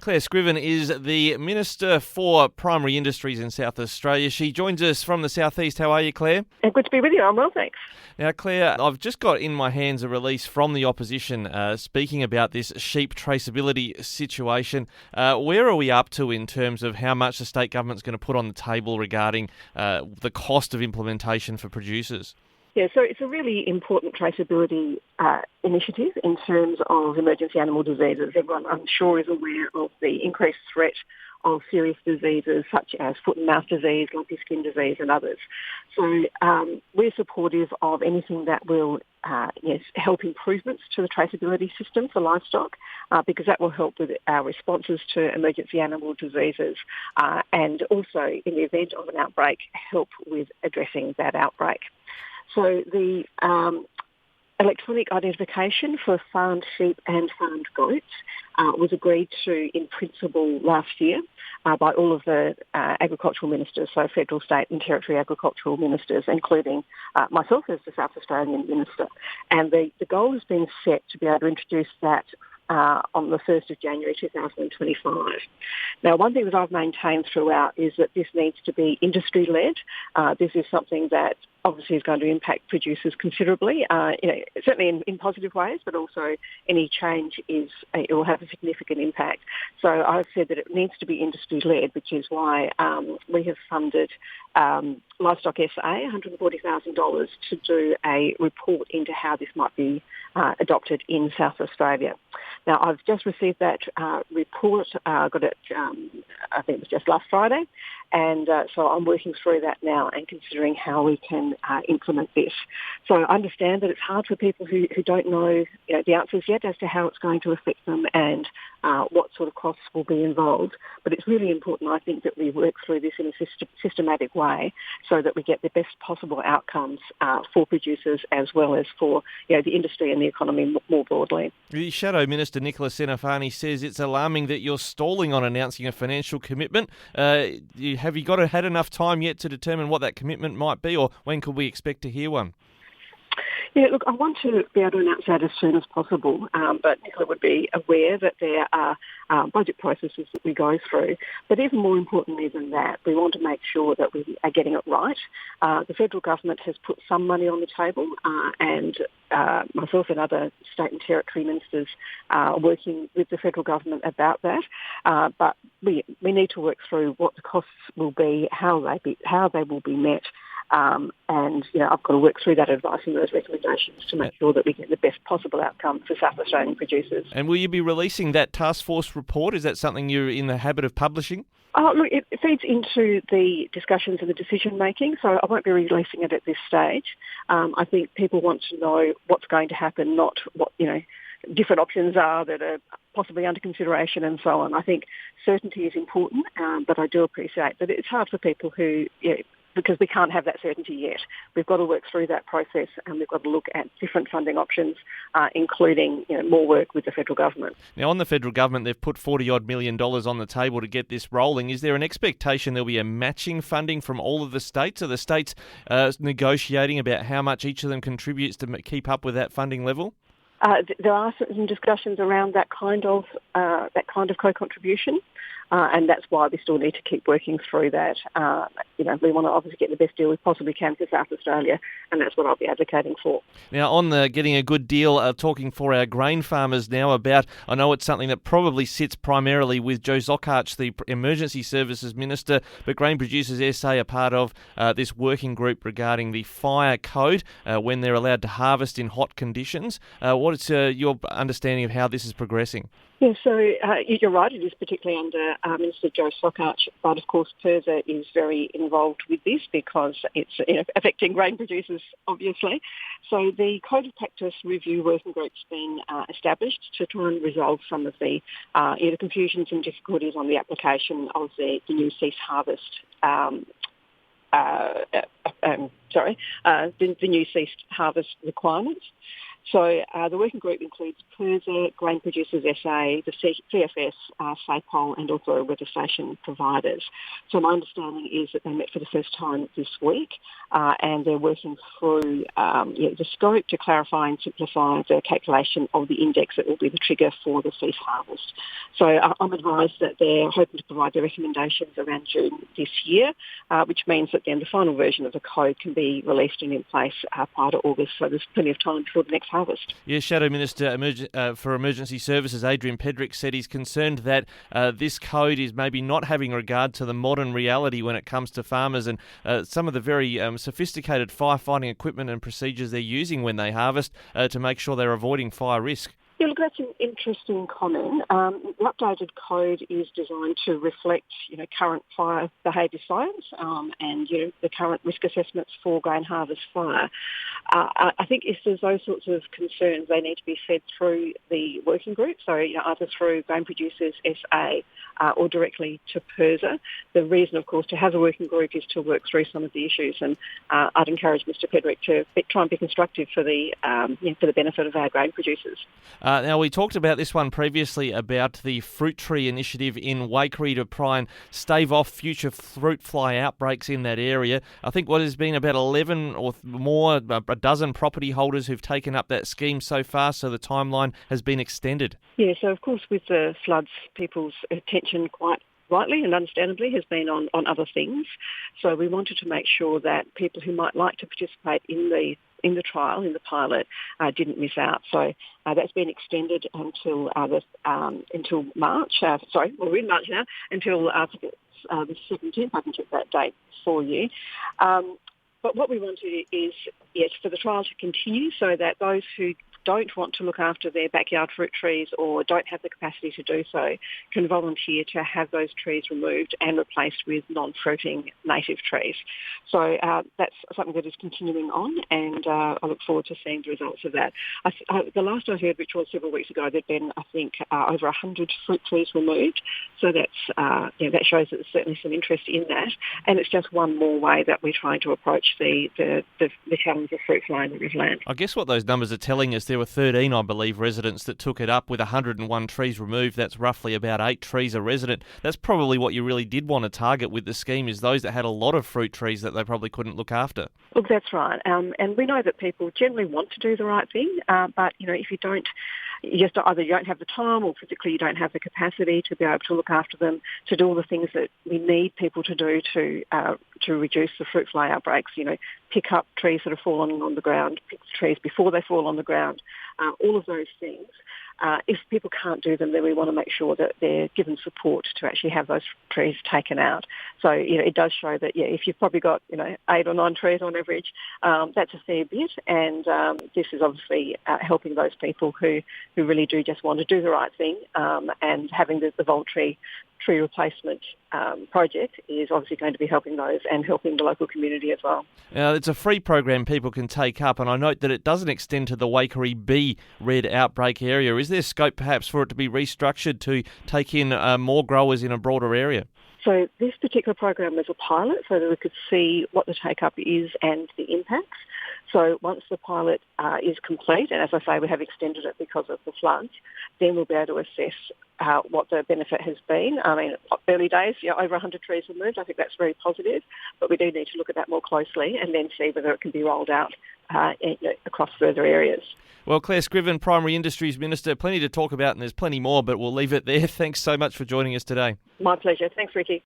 Clare Scriven is the Minister for Primary Industries in South Australia. She joins us from the southeast. How are you, Clare? Good to be with you. I'm well, thanks. Now, Clare, I've just got in my hands a release from the opposition speaking about this sheep traceability situation. Where are we up to in terms of how much the state government's going to put on the table regarding the cost of implementation for producers? Yeah, so it's a really important traceability initiative in terms of emergency animal diseases. Everyone, I'm sure, is aware of the increased threat of serious diseases such as foot and mouth disease, lumpy skin disease and others. So we're supportive of anything that will help improvements to the traceability system for livestock because that will help with our responses to emergency animal diseases and also, in the event of an outbreak, help with addressing that outbreak. So the electronic identification for farmed sheep and farmed goats was agreed to in principle last year by all of the agricultural ministers, so federal, state and territory agricultural ministers, including myself as the South Australian Minister. And the goal has been set to be able to introduce that on the 1st of January 2025. Now, one thing that I've maintained throughout is that this needs to be industry-led. This is something that obviously is going to impact producers considerably, certainly in positive ways, but also any change it will have a significant impact. So I've said that it needs to be industry-led, which is why we have funded Livestock SA $140,000 to do a report into how this might be adopted in South Australia. Now, I've just received that report, got it, I think it was just last Friday, and so I'm working through that now and considering how we can implement this. So I understand that it's hard for people who don't know, the answers yet as to how it's going to affect them and what sort of costs will be involved. But it's really important, I think, that we work through this in a systematic way so that we get the best possible outcomes for producers as well as for the industry and the economy more broadly. The Shadow Minister, Nicholas Senafani, says it's alarming that you're stalling on announcing a financial commitment. Have you had enough time yet to determine what that commitment might be, or when could we expect to hear one? Yeah, look, I want to be able to announce that as soon as possible, but Nicola would be aware that there are budget processes that we go through. But even more importantly than that, we want to make sure that we are getting it right. The federal government has put some money on the table, and myself and other state and territory ministers are working with the federal government about that. But we need to work through what the costs will be, how they will be met. And I've got to work through that advice and those recommendations to make sure that we get the best possible outcome for South Australian producers. And will you be releasing that task force report? Is that something you're in the habit of publishing? Look, it feeds into the discussions and the decision making, so I won't be releasing it at this stage. I think people want to know what's going to happen, not what different options are that are possibly under consideration and so on. I think certainty is important, but I do appreciate that it's hard for people who because we can't have that certainty yet. We've got to work through that process and we've got to look at different funding options, including more work with the federal government. Now, on the federal government, they've put $40-odd million on the table to get this rolling. Is there an expectation there'll be a matching funding from all of the states? Are the states negotiating about how much each of them contributes to keep up with that funding level? There are some discussions around that kind of co-contribution, and that's why we still need to keep working through that. We want to obviously get the best deal we possibly can for South Australia, and that's what I'll be advocating for. Now, on the getting a good deal, talking for our grain farmers now about, I know it's something that probably sits primarily with Joe Zokach, the Emergency Services Minister, but Grain Producers SA are part of this working group regarding the fire code when they're allowed to harvest in hot conditions. What is your understanding of how this is progressing? Yeah, so you're right, it is particularly under Minister Joe Zokach, but of course PIRSA is very involved with this because it's affecting grain producers, obviously. So the Code of Practice Review Working Group's been established to try and resolve some of the confusions and difficulties on the application of the new cease harvest the new ceased harvest requirements. So the working group includes PIRSA, Grain Producers SA, the CFS, SAPOL, and also weather station providers. So my understanding is that they met for the first time this week, and they're working through the scope to clarify and simplify the calculation of the index that will be the trigger for the cease harvest. So I'm advised that they're hoping to provide their recommendations around June this year, which means that then the final version of the code can be released and in place prior to August. So there's plenty of time before the next harvest. Yeah, Shadow Minister for Emergency Services, Adrian Pedrick, said he's concerned that this code is maybe not having regard to the modern reality when it comes to farmers and some of the very sophisticated firefighting equipment and procedures they're using when they harvest to make sure they're avoiding fire risk. Yeah, look, that's an interesting comment. The updated code is designed to reflect, current fire behaviour science and, the current risk assessments for grain harvest fire. I think if there's those sorts of concerns, they need to be fed through the working group, so either through Grain Producers SA or directly to PIRSA. The reason, of course, to have a working group is to work through some of the issues, and I'd encourage Mr Pedrick to try and be constructive for the benefit of our grain producers. Now, we talked about this one previously about the fruit tree initiative in Waikerie to try and stave off future fruit fly outbreaks in that area. I think what has been about 11 or more, a dozen property holders who've taken up that scheme so far, so the timeline has been extended. Yeah, so of course with the floods, people's attention quite rightly and understandably has been on other things. So we wanted to make sure that people who might like to participate in the trial, in the pilot, didn't miss out. So that's been extended until March. We're in March now, until the 17th. I can check that date for you. But what we wanted is, yes, for the trial to continue so that those who don't want to look after their backyard fruit trees or don't have the capacity to do so can volunteer to have those trees removed and replaced with non-fruiting native trees. So that's something that is continuing on, and I look forward to seeing the results of that. The last I heard, which was several weeks ago, there'd been, I think, over 100 fruit trees removed. So that shows that there's certainly some interest in that, and it's just one more way that we're trying to approach the challenge of fruit fly in the riverland. I guess what those numbers are telling us, there were 13, I believe, residents that took it up with 101 trees removed. That's roughly about 8 trees a resident. That's probably what you really did want to target with the scheme, is those that had a lot of fruit trees that they probably couldn't look after. Look, that's right. And we know that people generally want to do the right thing, but, if you don't, either you don't have the time or physically you don't have the capacity to be able to look after them, to do all the things that we need people to do to reduce the fruit fly outbreaks, pick up trees that have fallen on the ground, pick trees before they fall on the ground, all of those things. If people can't do them, then we want to make sure that they're given support to actually have those trees taken out. So, it does show that, if you've probably got, 8 or 9 trees on average, that's a fair bit. And this is obviously helping those people who really do just want to do the right thing, and having the voluntary tree replacement project is obviously going to be helping those and helping the local community as well. It's a free program people can take up, and I note that it doesn't extend to the Waikerie B red outbreak area. Is there scope perhaps for it to be restructured to take in more growers in a broader area? So this particular program was a pilot so that we could see what the take-up is and the impacts. So once the pilot is complete, and as I say, we have extended it because of the floods, then we'll be able to assess what the benefit has been. I mean, early days, over 100 trees removed. I think that's very positive, but we do need to look at that more closely and then see whether it can be rolled out across further areas. Well, Clare Scriven, Primary Industries Minister, plenty to talk about, and there's plenty more, but we'll leave it there. Thanks so much for joining us today. My pleasure. Thanks, Ricky.